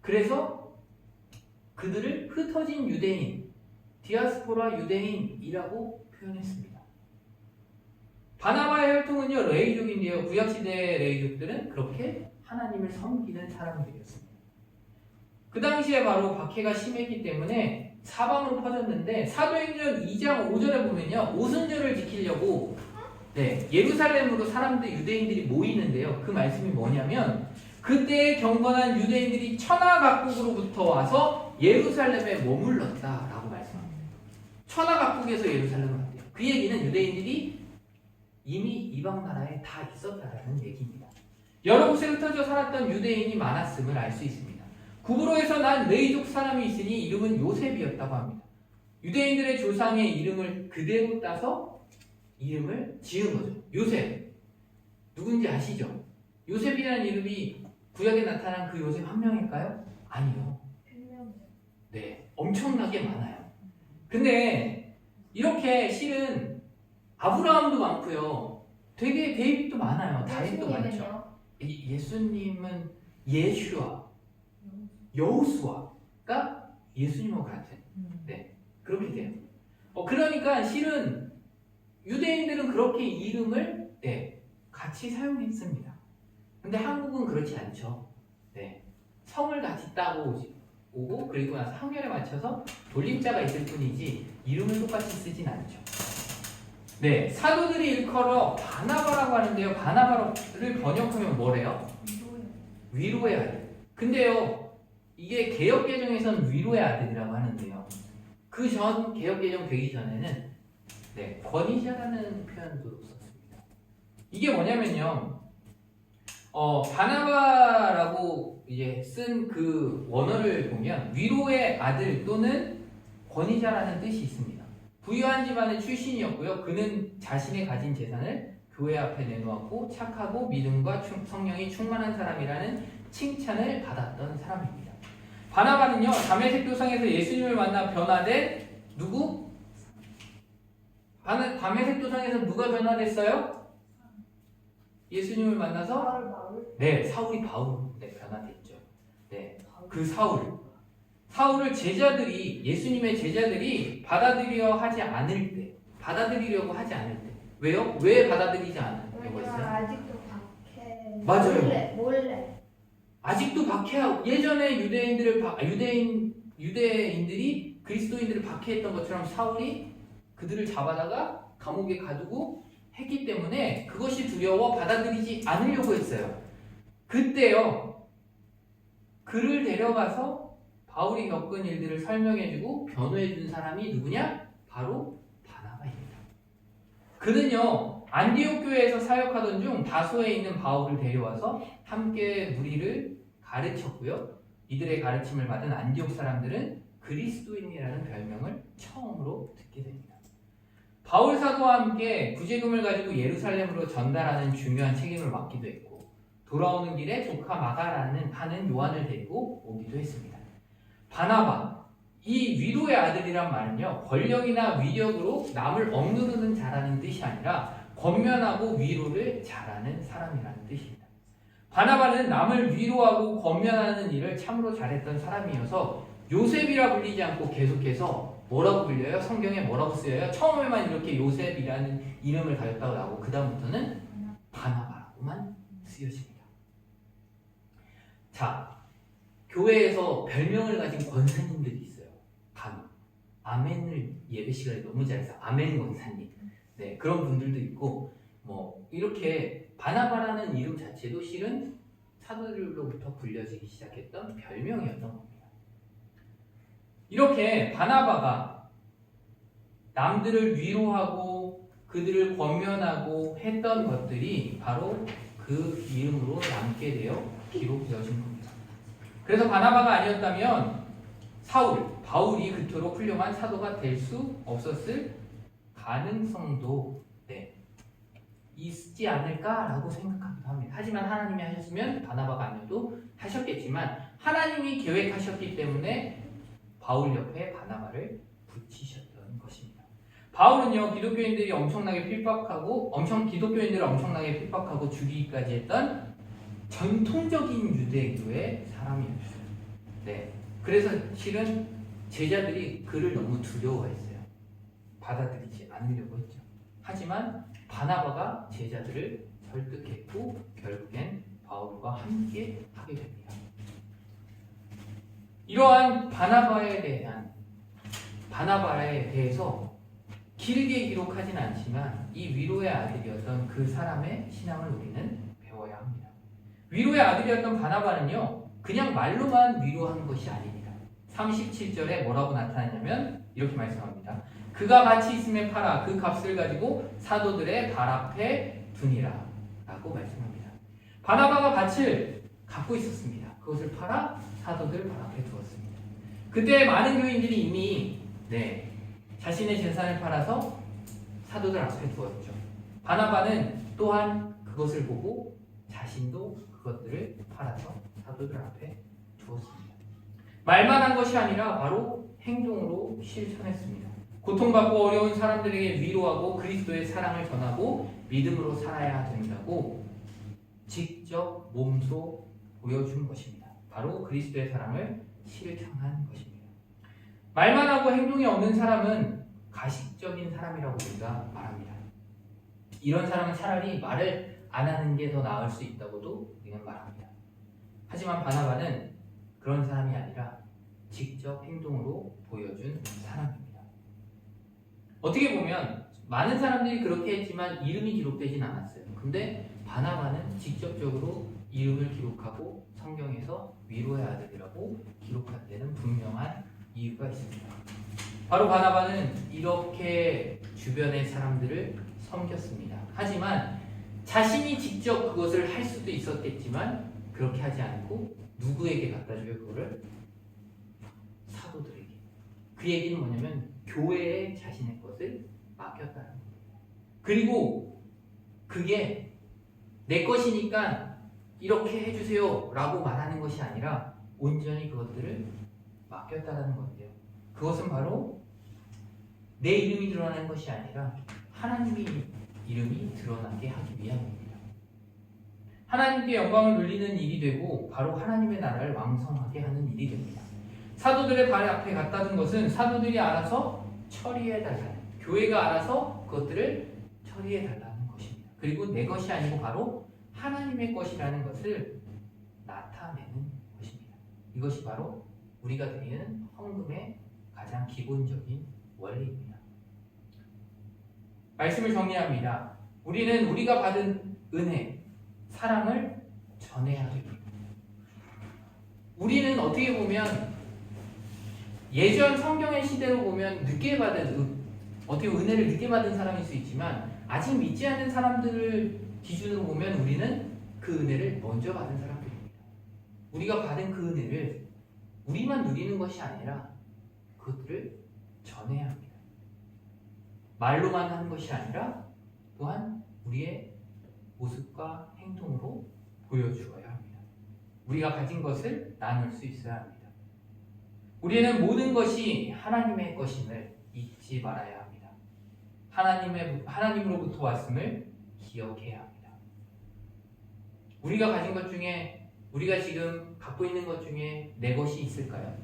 그래서 그들을 흩어진 유대인, 디아스포라 유대인이라고 표현했습니다. 바나바의 혈통은요 레이족인데요. 구약시대 레이족들은 그렇게 하나님을 섬기는 사람들이었습니다. 그 당시에 바로 박해가 심했기 때문에 사방으로 퍼졌는데 사도행전 2장 5절에 보면요 오순절을 지키려고 예루살렘으로 사람들 유대인들이 모이는데요. 그 말씀이 뭐냐면 그때의 경건한 유대인들이 천하 각국으로부터 와서 예루살렘에 머물렀다라고 말씀합니다. 천하 각국에서 예루살렘을 왔대요. 그 얘기는 유대인들이 이미 이방 나라에 다 있었다라는 얘기입니다. 여러 곳에 흩어져 살았던 유대인이 많았음을 알 수 있습니다. 구브로에서 난 레이족 사람이 있으니 이름은 요셉이었다고 합니다. 유대인들의 조상의 이름을 그대로 따서 이름을 지은 거죠. 요셉. 누군지 아시죠? 요셉이라는 이름이 구약에 나타난 그 요셉 한 명일까요? 아니요. 네, 엄청나게 많아요. 근데 이렇게 실은 아브라함도 많고요. 되게 데이빗도 많아요. 다윗도 많죠. 예수님은 예슈아, 여호수아가 예수님하고 같은. 네, 그렇게 돼요. 그러니까 실은 유대인들은 그렇게 이름을 같이 사용했습니다. 근데 한국은 그렇지 않죠. 네, 성을 같이 따고 오고 그리고 나서 학렬에 맞춰서 돌림자가 있을 뿐이지 이름을 똑같이 쓰진 않죠. 네, 사도들이 일컬어 바나바라고 하는데요. 바나바를 번역하면 뭐래요? 위로의 아들. 근데요, 이게 개역개정에서는 위로의 아들이라고 하는데요. 그 전 개역개정 되기 전에는 권위자라는 표현도 썼습니다. 이게 뭐냐면요, 바나바라고 이제 쓴 그 원어를 보면 위로의 아들 또는 권위자라는 뜻이 있습니다. 부유한 집안의 출신이었고요. 그는 자신의 가진 재산을 교회 앞에 내놓았고 착하고 믿음과 성령이 충만한 사람이라는 칭찬을 받았던 사람입니다. 바나바는요, 다메섹 도상에서 예수님을 만나 변화된 누구? 다메섹 도상에서 누가 변화됐어요? 예수님을 만나서 사울이 바울로 변화됐죠. 그 사울을 예수님의 제자들이 받아들이려고 하지 않을 때 왜요? 왜 받아들이지 않으려고 했어요? 아직도 박해. 맞아요. 몰래. 아직도 박해하고 예전에 유대인들이 그리스도인들을 박해했던 것처럼 사울이 그들을 잡아다가 감옥에 가두고 했기 때문에 그것이 두려워 받아들이지 않으려고 했어요. 그때요, 그를 데려가서 바울이 겪은 일들을 설명해주고 변호해준 사람이 누구냐? 바로 바나바입니다. 그는요, 안디옥 교회에서 사역하던 중 다소에 있는 바울을 데려와서 함께 무리를 가르쳤고요. 이들의 가르침을 받은 안디옥 사람들은 그리스도인이라는 별명을 처음으로 듣게 됩니다. 바울 사도와 함께 구제금을 가지고 예루살렘으로 전달하는 중요한 책임을 맡기도 했고 돌아오는 길에 조카 마가라는 하는 요한을 데리고 오기도 했습니다. 바나바, 이 위로의 아들이란 말은요, 권력이나 위력으로 남을 억누르는 자라는 뜻이 아니라 권면하고 위로를 잘하는 사람이라는 뜻입니다. 바나바는 남을 위로하고 권면하는 일을 참으로 잘했던 사람이어서 요셉이라 불리지 않고 계속해서 뭐라고 불려요? 성경에 뭐라고 쓰여요? 처음에만 이렇게 요셉이라는 이름을 가졌다고 나오고 그 다음부터는 바나바라고만 쓰여집니다. 자, 교회에서 별명을 가진 권사님들이 있어요. 간혹 아멘을 예배 시간에 너무 잘해서 아멘 권사님, 그런 분들도 있고 이렇게 바나바라는 이름 자체도 실은 사도들로부터 불려지기 시작했던 별명이었던 겁니다. 이렇게 바나바가 남들을 위로하고 그들을 권면하고 했던 것들이 바로 그 이름으로 남게 되어 기록되어진 겁니다. 그래서 바나바가 아니었다면 바울이 그토록 훌륭한 사도가 될 수 없었을 가능성도 있지 않을까라고 생각하기도 합니다. 하지만 하나님이 하셨으면 바나바가 아니어도 하셨겠지만 하나님이 계획하셨기 때문에 바울 옆에 바나바를 붙이셨던 것입니다. 바울은요, 기독교인들을 엄청나게 핍박하고 죽이기까지 했던 전통적인 유대교의 사람이었어요. 그래서 실은 제자들이 그를 너무 두려워했어요. 받아들이지 않으려고 했죠. 하지만 바나바가 제자들을 설득했고 결국엔 바울과 함께 하게 됩니다. 이러한 바나바에 대해서 길게 기록하진 않지만 이 위로의 아들이었던 그 사람의 신앙을 우리는 배워야 합니다. 위로의 아들이었던 바나바는요, 그냥 말로만 위로한 것이 아닙니다. 37절에 뭐라고 나타나냐면 이렇게 말씀합니다. 그가 밭이 있음에 팔아 그 값을 가지고 사도들의 발 앞에 두니라 라고 말씀합니다. 바나바가 밭을 갖고 있었습니다. 그것을 팔아 사도들 발 앞에 두었습니다. 그때 많은 교인들이 이미 자신의 재산을 팔아서 사도들 앞에 두었죠. 바나바는 또한 그것을 보고 자신도 그것들을 팔아서 사도들 앞에 두었습니다. 말만 한 것이 아니라 바로 행동으로 실천했습니다. 고통받고 어려운 사람들에게 위로하고 그리스도의 사랑을 전하고 믿음으로 살아야 된다고 직접 몸소 보여준 것입니다. 바로 그리스도의 사랑을 실천한 것입니다. 말만 하고 행동이 없는 사람은 가식적인 사람이라고 우리가 말합니다. 이런 사람은 차라리 말을 안 하는 게 더 나을 수 있다고도 우리는 말합니다. 하지만 바나바는 그런 사람이 아니라 직접 행동으로 보여준 사람입니다. 어떻게 보면 많은 사람들이 그렇게 했지만 이름이 기록되진 않았어요. 근데 바나바는 직접적으로 이름을 기록하고 성경에서 위로의 아들이라고 기록한 데는 분명한 이유가 있습니다. 바로 바나바는 이렇게 주변의 사람들을 섬겼습니다. 하지만 자신이 직접 그것을 할 수도 있었겠지만 그렇게 하지 않고 누구에게 갖다 줘요? 그거를 사도들에게. 그 얘기는 뭐냐면 교회에 자신의 것을 맡겼다는 겁니다. 그리고 그게 내 것이니까 이렇게 해주세요 라고 말하는 것이 아니라 온전히 그것들을 맡겼다는 건데요. 그것은 바로 내 이름이 드러나는 것이 아니라 하나님의 이름이 드러나게 하기 위함입니다. 하나님께 영광을 돌리는 일이 되고 바로 하나님의 나라를 왕성하게 하는 일이 됩니다. 사도들의 발 앞에 갖다 둔 것은 사도들이 알아서 처리해달라는, 교회가 알아서 그것들을 처리해달라는 것입니다. 그리고 내 것이 아니고 바로 하나님의 것이라는 것을 나타내는 것입니다. 이것이 바로 우리가 드리는 헌금의 가장 기본적인 원리입니다. 말씀을 정리합니다. 우리는 우리가 받은 은혜, 사랑을 전해야 됩니다. 우리는 어떻게 보면 예전 성경의 시대로 보면 늦게 받은 어떻게 은혜를 늦게 받은 사람일 수 있지만 아직 믿지 않는 사람들을 기준으로 보면 우리는 그 은혜를 먼저 받은 사람들입니다. 우리가 받은 그 은혜를 우리만 누리는 것이 아니라 그것들을 전해야 합니다. 말로만 하는 것이 아니라 또한 우리의 모습과 행동으로 보여주어야 합니다. 우리가 가진 것을 나눌 수 있어야 합니다. 우리는 모든 것이 하나님의 것임을 잊지 말아야 합니다. 하나님으로부터 왔음을 기억해야 합니다. 우리가 가진 것 중에, 우리가 지금 갖고 있는 것 중에 내 것이 있을까요?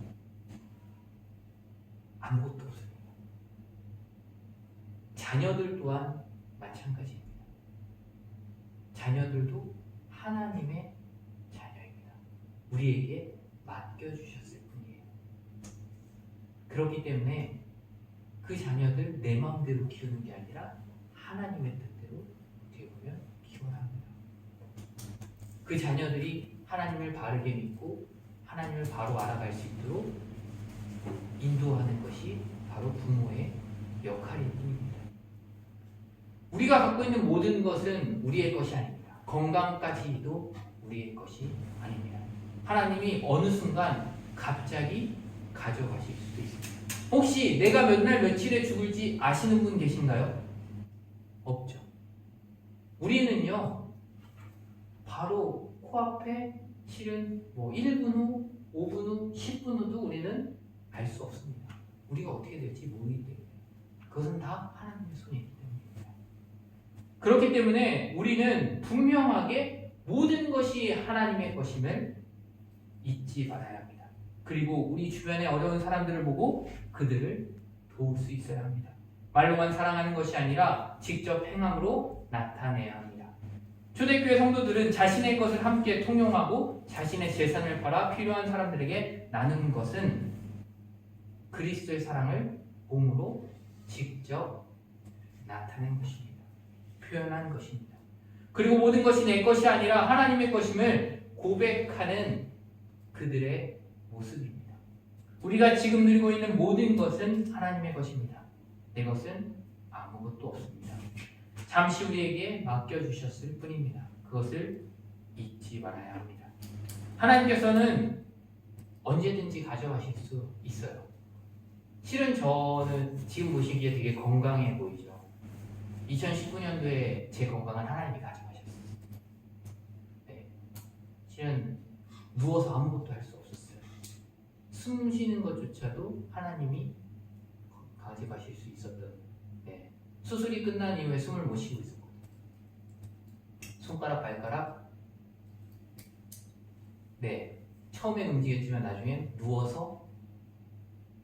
아무것도 없습니다. 자녀들 또한 마찬가지입니다. 자녀들도 하나님의 자녀입니다. 우리에게 맡겨주셨을 뿐이에요. 그렇기 때문에 그 자녀들 내 마음대로 키우는 게 아니라 하나님의 뜻대로 어떻게 보면 키워야 합니다. 그 자녀들이 하나님을 바르게 믿고 하나님을 바로 알아갈 수 있도록 인도하는 것이 바로 부모의 역할일 뿐입니다. 우리가 갖고 있는 모든 것은 우리의 것이 아닙니다. 건강까지도 우리의 것이 아닙니다. 하나님이 어느 순간 갑자기 가져가실 수도 있습니다. 혹시 내가 몇 날 며칠에 죽을지 아시는 분 계신가요? 없죠. 우리는요, 바로 코앞에 실은 1분 후, 5분 후, 10분 후도 우리는 알 수 없습니다. 우리가 어떻게 될지 모르기 때문에. 그것은 다 하나님의 손에 있기 때문입니다. 그렇기 때문에 우리는 분명하게 모든 것이 하나님의 것임을 잊지 말아야 합니다. 그리고 우리 주변의 어려운 사람들을 보고 그들을 도울 수 있어야 합니다. 말로만 사랑하는 것이 아니라 직접 행함으로 나타내야 합니다. 초대교회 성도들은 자신의 것을 함께 통용하고 자신의 재산을 팔아 필요한 사람들에게 나누는 것은 그리스도의 사랑을 몸으로 직접 나타낸 것입니다. 표현한 것입니다. 그리고 모든 것이 내 것이 아니라 하나님의 것임을 고백하는 그들의 모습입니다. 우리가 지금 누리고 있는 모든 것은 하나님의 것입니다. 내 것은 아무것도 없습니다. 잠시 우리에게 맡겨주셨을 뿐입니다. 그것을 잊지 말아야 합니다. 하나님께서는 언제든지 가져가실 수 있어요. 실은 저는 지금 보시기에 되게 건강해 보이죠. 2019년도에 제 건강은 하나님이 가져가셨어요. 네. 실은 누워서 아무것도 할 수 없었어요. 숨 쉬는 것조차도 하나님이 가져가실 수 있었던. 네. 수술이 끝난 이후에 숨을 못 쉬고 있었거든요. 손가락, 발가락. 네. 처음엔 움직였지만 나중엔 누워서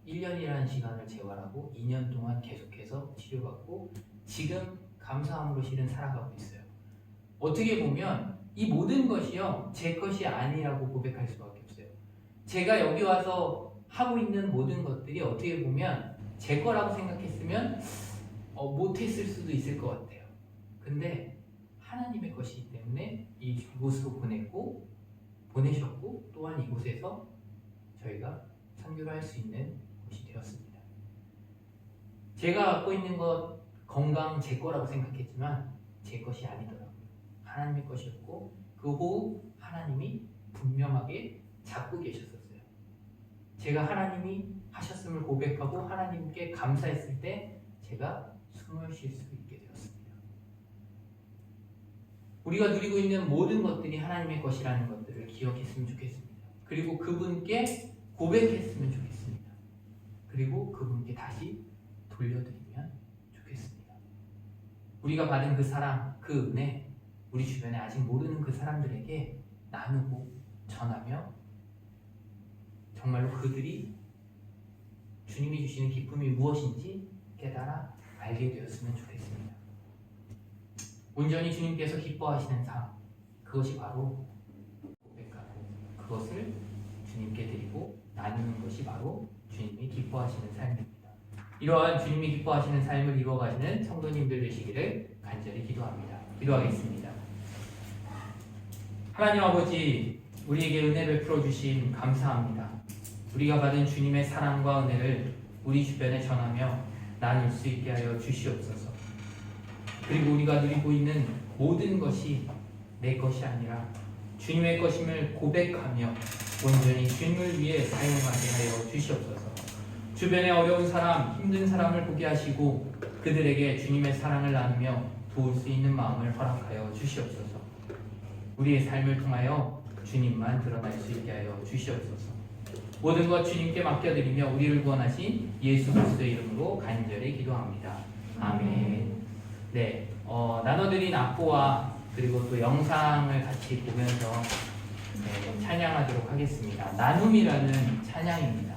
1년이라는 시간을 재활하고 2년 동안 계속해서 치료받고 지금 감사함으로 실은 살아가고 있어요. 어떻게 보면 이 모든 것이요 제 것이 아니라고 고백할 수밖에 없어요. 제가 여기 와서 하고 있는 모든 것들이 어떻게 보면 제 거라고 생각했으면 못했을 수도 있을 것 같아요. 근데 하나님의 것이기 때문에 이곳으로 보내셨고 또한 이곳에서 저희가 선교를 할 수 있는 곳이 되었습니다. 제가 갖고 있는 것 건강 제 거라고 생각했지만 제 것이 아니더라고요. 하나님의 것이었고 그 호흡 하나님이 분명하게 잡고 계셨었어요. 제가 하나님이 하셨음을 고백하고 하나님께 감사했을 때 제가 숨을 쉴 수 있게 되었습니다. 우리가 누리고 있는 모든 것들이 하나님의 것이라는 것들을 기억했으면 좋겠습니다. 그리고 그분께 고백했으면 좋겠습니다. 그리고 그분께 다시 돌려드리면 좋겠습니다. 우리가 받은 그 사랑, 그 은혜, 우리 주변에 아직 모르는 그 사람들에게 나누고 전하며 정말로 그들이 주님이 주시는 기쁨이 무엇인지 깨달아 알게 되었으면 좋겠습니다. 온전히 주님께서 기뻐하시는 삶, 그것이 바로 고백하고 그것을 주님께 드리고 나누는 것이 바로 주님이 기뻐하시는 삶입니다. 이러한 주님이 기뻐하시는 삶을 이루어가시는 성도님들 되시기를 간절히 기도합니다. 기도하겠습니다. 하나님 아버지, 우리에게 은혜 베풀어 주심 감사합니다. 우리가 받은 주님의 사랑과 은혜를 우리 주변에 전하며 나눌 수 있게 하여 주시옵소서. 그리고 우리가 누리고 있는 모든 것이 내 것이 아니라 주님의 것임을 고백하며 온전히 주님을 위해 사용하게 하여 주시옵소서. 주변에 어려운 사람, 힘든 사람을 보게 하시고 그들에게 주님의 사랑을 나누며 도울 수 있는 마음을 허락하여 주시옵소서. 우리의 삶을 통하여 주님만 드러날 수 있게 하여 주시옵소서. 모든 것 주님께 맡겨드리며 우리를 구원하신 예수 그리스도의 이름으로 간절히 기도합니다. 아멘. 네, 나눠드린 악보와 그리고 또 영상을 같이 보면서 찬양하도록 하겠습니다. 나눔이라는 찬양입니다.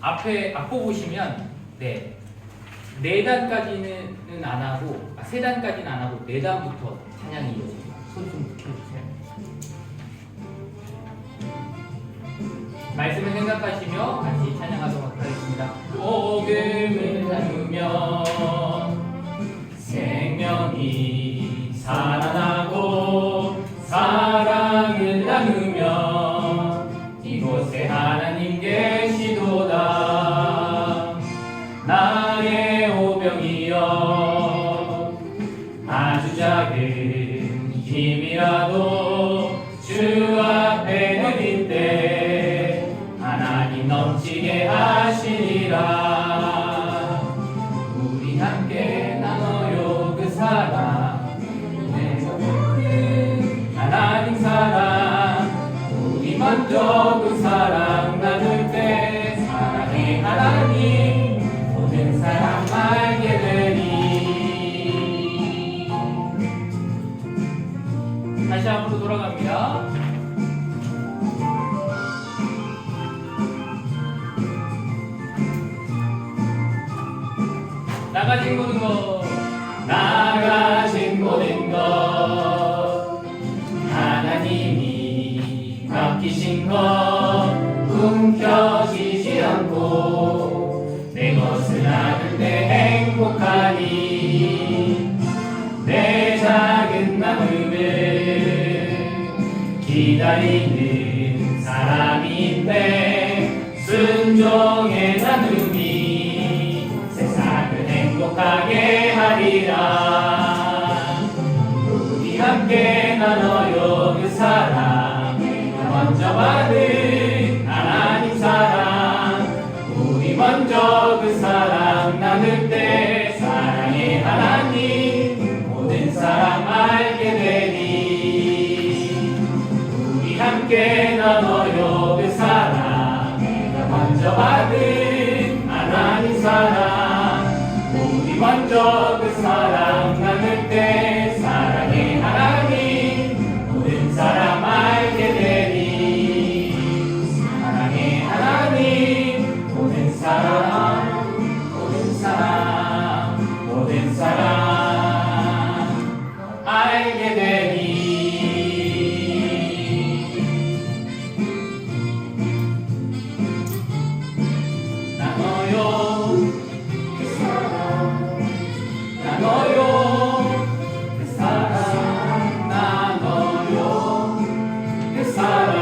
앞에 악보 보시면 네 단까지는 안 하고 세 단까지는 안 하고 네 단부터 찬양이 이어집니다. 손 좀 켜주세요. 말씀을 생각하시며 같이 찬양하도록 하겠습니다. 복음을 나누며 생명이 살아나고 사랑을 나누며 이곳에 하나님 계시도다. 나의 오병이여 아주 작은 힘이라도 주 앞에 드릴 때 하나님 넘치게 하시리라. 우리 함께 나눠요 그 사랑. 내 나가진 모든 것 나가진 모든 것 하나님이 맡기신 것 움켜쥐지 않고 내 것을 아는데 행복하니 내 작은 마음을 기다리는 사람인데 순종의 나눔이 세상을 행복하게 하리라. 우리 함께 나눠요 그 사랑 먼저 받은 하나님 사랑 우리 먼저 그 사랑 나눌 때 사랑의 하나님 모든 사람 알게 되니 우리 함께 나눠요 그 사랑 먼저 받은 하나님 사랑 우리 먼저 그 사랑 나눌 때 사랑의 하나님 모든 사람 알게 되니 사랑의 하나님 모든 사람 모든 사람 모든 사람 알게 되니 나눠요 그 사랑 나눠요 그 사랑 나눠요 그 사랑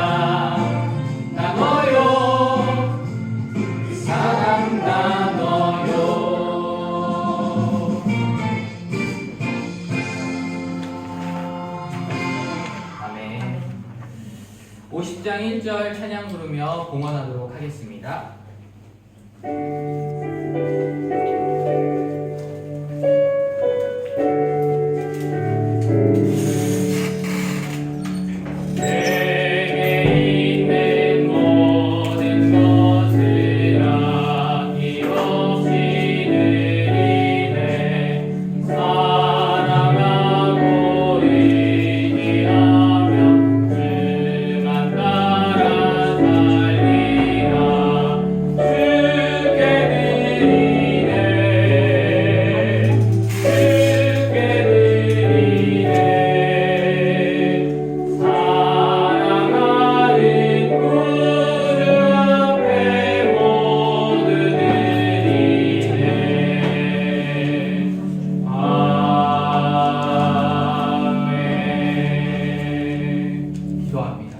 나눠요 그 사랑 나눠요. 아멘. 50장 1절 찬양 부르며 봉헌하도록 하겠습니다. 내게 있는 모든 것을 아낌없이 드리네 사랑하고 의지하며 주만 따라 살리라 주께 드리네 주께 드리네 사랑하는 구주 앞에 모두 드리네 아멘. 기도합니다.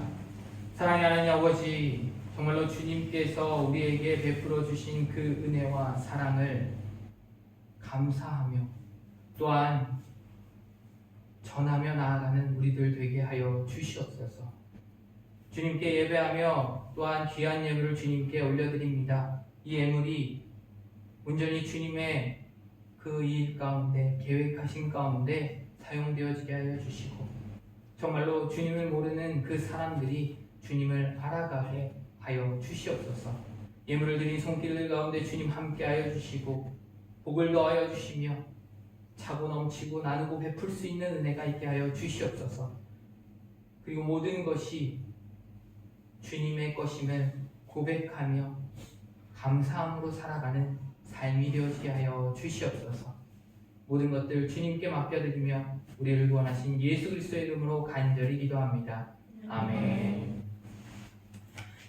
사랑의 하나님 아버지, 정말로 주님께서 우리에게 베풀어 주신 그 은혜와 사랑을 감사하며 또한 전하며 나아가는 우리들 되게 하여 주시옵소서. 주님께 예배하며 또한 귀한 예물을 주님께 올려드립니다. 이 예물이 온전히 주님의 그 일 가운데 계획하신 가운데 사용되어지게 하여 주시고 정말로 주님을 모르는 그 사람들이 주님을 알아가게 하여 주시옵소서. 예물을 드린 손길들 가운데 주님 함께 하여 주시고 복을 더하여 주시며 차고 넘치고 나누고 베풀 수 있는 은혜가 있게 하여 주시옵소서. 그리고 모든 것이 주님의 것임을 고백하며 감사함으로 살아가는 삶이 되어지게 하여 주시옵소서. 모든 것들 주님께 맡겨드리며 우리를 구원하신 예수 그리스도의 이름으로 간절히 기도합니다. 아멘.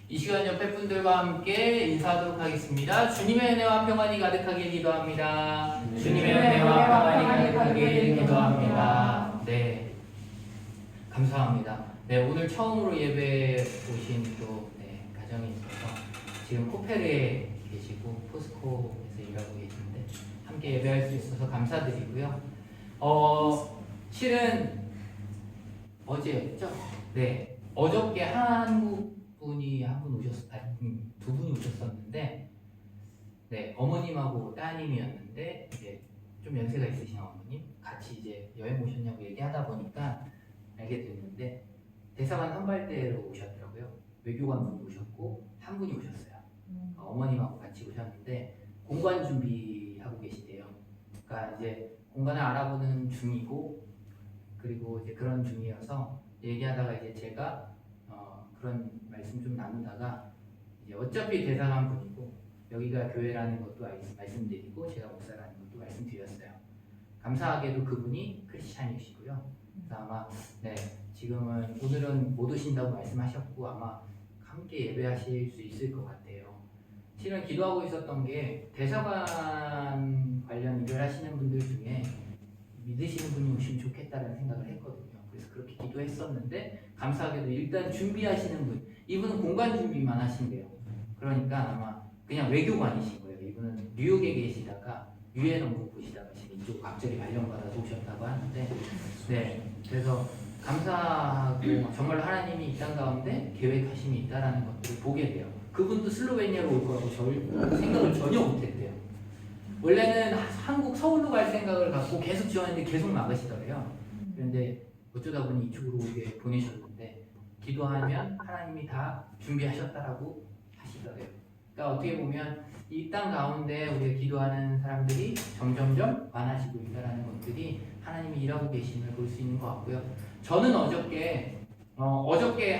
이 시간 옆에 분들과 함께 인사하도록 하겠습니다. 주님의 은혜와 평안이 가득하길 기도합니다. 주님의 은혜와 평안이 가득하길 기도합니다. 네, 감사합니다. 네, 오늘 처음으로 예배 오신 또 가정이 있어서 지금 코페르에 계시고 포스코에서 일하고 계시는데 함께 예배할 수 있어서 감사드리고요. 실은 어제였죠? 네, 어저께 한국 분이 한 분 두 분이 오셨었는데, 네, 어머님하고 따님이었는데 이제 좀 연세가 있으신 어머님 같이 이제 여행 오셨냐고 얘기하다 보니까 알게 됐는데 대사관 선발대로 오셨더라고요. 외교관 분이 오셨고 한 분이 오셨어요. 어머님하고 같이 오셨는데 공간 준비하고 계시대요. 그러니까 이제 공간을 알아보는 중이고 그리고 이제 그런 중이어서 얘기하다가 이제 제가 그런 말씀 좀 나누다가 이제 어차피 대사관 분이고 여기가 교회라는 것도 말씀드리고 제가 목사라는 것도 말씀드렸어요. 감사하게도 그분이 크리스찬이시고요. 그래서 아마 지금은 오늘은 못 오신다고 말씀하셨고 아마 함께 예배하실 수 있을 것 같아요. 실은 기도하고 있었던 게 대사관 관련 일을 하시는 분들 중에 믿으시는 분이 오시면 좋겠다는 생각을 했거든요. 그래서 그렇게 기도했었는데 감사하게도 일단 준비하시는 분, 이분은 공간 준비만 하신대요. 그러니까 아마 그냥 외교관이신 거예요. 이분은 뉴욕에 계시다가 유엔 업무 보시다가 지금 이쪽 갑자기 발령받아서 오셨다고 하는데 그래서 감사하고 정말 하나님이 이 땅 가운데 계획하심이 있다라는 것들을 보게 돼요. 그분도 슬로베니아로 올 거라고 생각을 전혀 못했대요. 원래는 한국 서울로 갈 생각을 갖고 계속 지원했는데 계속 막으시더래요. 그런데 어쩌다 보니 이쪽으로 오게 보내셨는데 기도하면 하나님이 다 준비하셨다라고 하시더래요. 그러니까 어떻게 보면 이 땅 가운데 우리가 기도하는 사람들이 점점점 많아지고 있다는 것들이 하나님이 일하고 계심을 볼 수 있는 것 같고요. 저는 어저께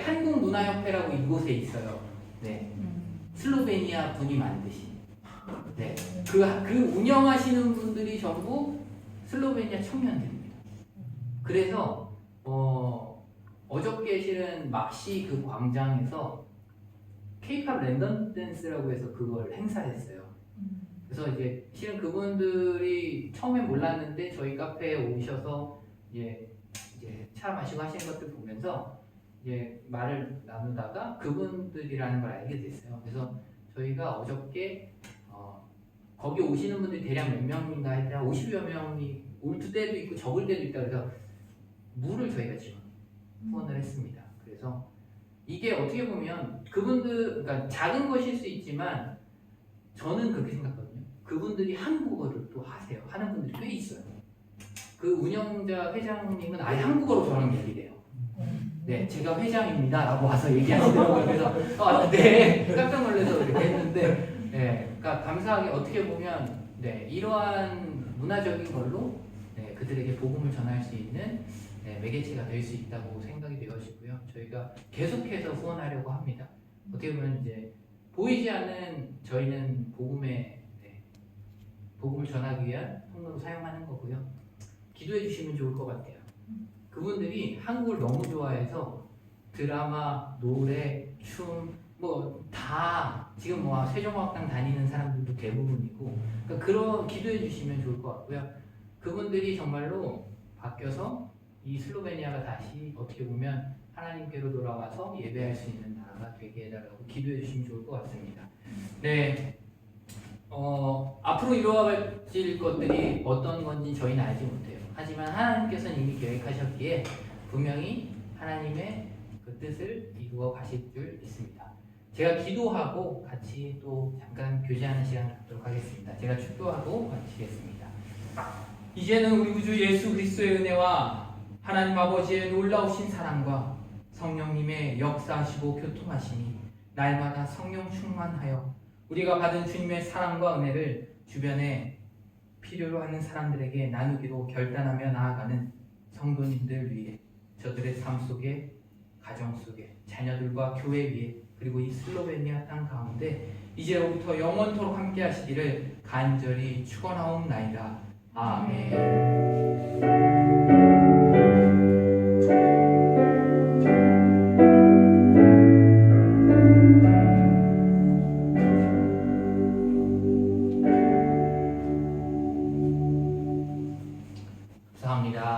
한국문화협회라고 이곳에 있어요. 슬로베니아 분이 만드신. 그 운영하시는 분들이 전부 슬로베니아 청년들입니다. 그래서 어저께 실은 막시 그 광장에서 K-팝 랜덤 댄스라고 해서 그걸 행사했어요. 그래서 이제 실은 그분들이 처음엔 몰랐는데 저희 카페에 오셔서 이제 차 마시고 하시는 것들 보면서 이제 말을 나누다가 그분들이라는 걸 알게 됐어요. 그래서 저희가 어저께 거기 오시는 분들이 대략 몇 명인가 했더니 50여 명이 올 때도 있고 적을 때도 있다 그래서 물을 저희가 지금 후원을 했습니다. 그래서 이게 어떻게 보면 그분들, 그러니까 작은 것일 수 있지만 저는 그렇게 생각하거든요. 그분들이 한국어를 또 하는 분들이 꽤 있어요. 그 운영자 회장님은 아예 한국어로 저랑 얘기해요. 제가 회장입니다 라고 와서 얘기하시더라고요. 그래서 깜짝 놀라서 이렇게 했는데 그러니까 감사하게 어떻게 보면 이러한 문화적인 걸로 그들에게 복음을 전할 수 있는 매개체가 될 수 있다고 생각이 되어지고요. 저희가 계속해서 후원하려고 합니다. 어떻게 보면 이제 보이지 않는 저희는 복음을 전하기 위한 통로로 사용하는 거고요. 기도해 주시면 좋을 것 같아요. 그분들이 한국을 너무 좋아해서 드라마, 노래, 춤 다 지금 세종학당 다니는 사람들도 대부분이고 그러니까 그런 기도해 주시면 좋을 것 같고요. 그분들이 정말로 바뀌어서 이 슬로베니아가 다시 어떻게 보면 하나님께로 돌아와서 예배할 수 있는 나라가 되게 해달라고 기도해 주시면 좋을 것 같습니다. 앞으로 이루어질 것들이 어떤 건지 저희는 알지 못해요. 하지만 하나님께서는 이미 계획하셨기에 분명히 하나님의 그 뜻을 이루어 가실 줄 믿습니다. 제가 기도하고 같이 또 잠깐 교제하는 시간을 갖도록 하겠습니다. 제가 축도하고 마치겠습니다. 이제는 우리 구주 예수 그리스도의 은혜와 하나님 아버지의 놀라우신 사랑과 성령님의 역사하시고 교통하심이 날마다 성령 충만하여 우리가 받은 주님의 사랑과 은혜를 주변에 필요로 하는 사람들에게 나누기로 결단하며 나아가는 성도님들 위해 저들의 삶 속에, 가정 속에, 자녀들과 교회 위에 그리고 이 슬로베니아 땅 가운데 이제로부터 영원토록 함께 하시기를 간절히 축원하옵나이다. 아멘. 감사합니다.